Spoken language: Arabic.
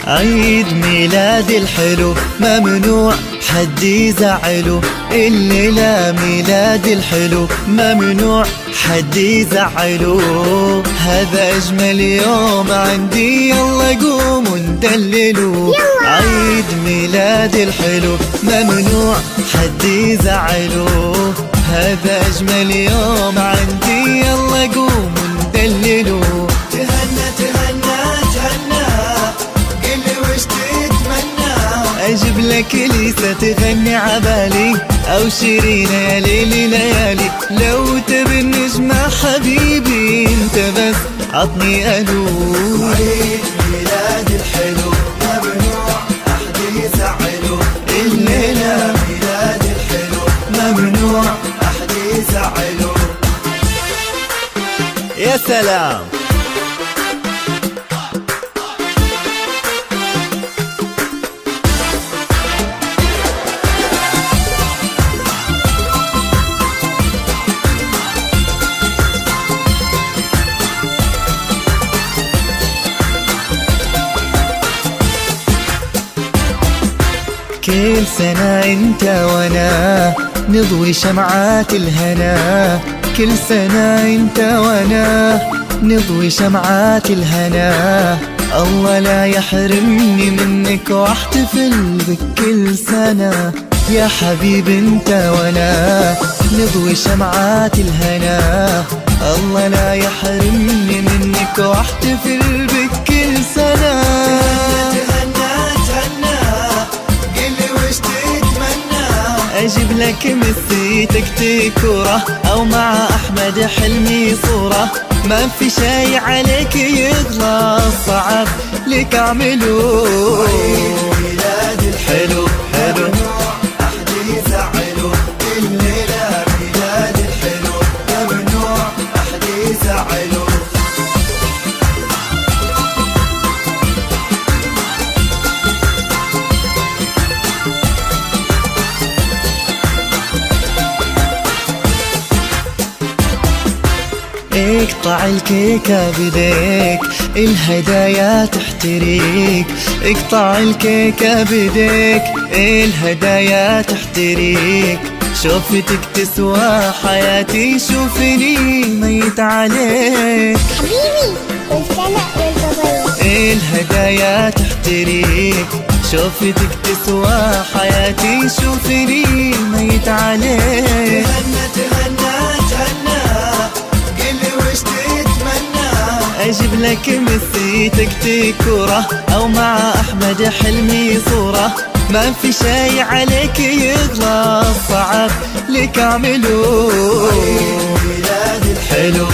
عيد ميلادي الحلو ممنوع حد يزعله، الليلة ميلادي الحلو ممنوع حد يزعله. هذا أجمل يوم عندي، يلا قوموا ندللوا. عيد ميلادي الحلو ممنوع حد يزعله، هذا أجمل يوم عندي، يلا قوموا ندللوا. تهنى تهنى تهنى، قلي وش تتمنى، أجيب لك ليسا تغني عبالي، أو شيرين يا ليلي ليالي. لو تبي النجمة حبيبي انت بس عطني ألو. عيد ميلادي الحلو ممنوع أحد يزعله، الليلة ميلادي الحلو ممنوع أحد يزعله. يا سلام. كل سنة انت وانا نضوي شمعات الهنا، كل سنة انت وانا نضوي شمعات الهنا. الله لا يحرمني منك واحتفل بك كل سنة، يا حبيب انت وانا نضوي شمعات الهنا. الله لا يحرمني منك واحتفل بك كل سنة. أجيب لك مسيتك تكورة، أو مع أحمد حلمي صورة، ما في شي عليك يغلى، صعب لك أعمله. عيد ميلادي الحلو حلو ممنوع أحد يزعله، الليلة ميلادي الحلو ممنوع أحد يزعله. اقطع الكيكة بديك، الهدايا تحتريك. اقطع الكيكة بديك، الهدايا تحتريك. شوفتك تسوى حياتي، شوفني ميت عليك حبيبي كل سنة وانت طيب. الهدايا تحتريك، شوفتك تسوى حياتي، شوفني ميت عليك. تهنى تهنى تهنى، قلي وش تتمنى، أجيب لك مسيتك تكورة، أو مع أحمد حلمي صورة، ما في شي عليك يغلى، صعب لك أعمله. عيد ميلادي حلو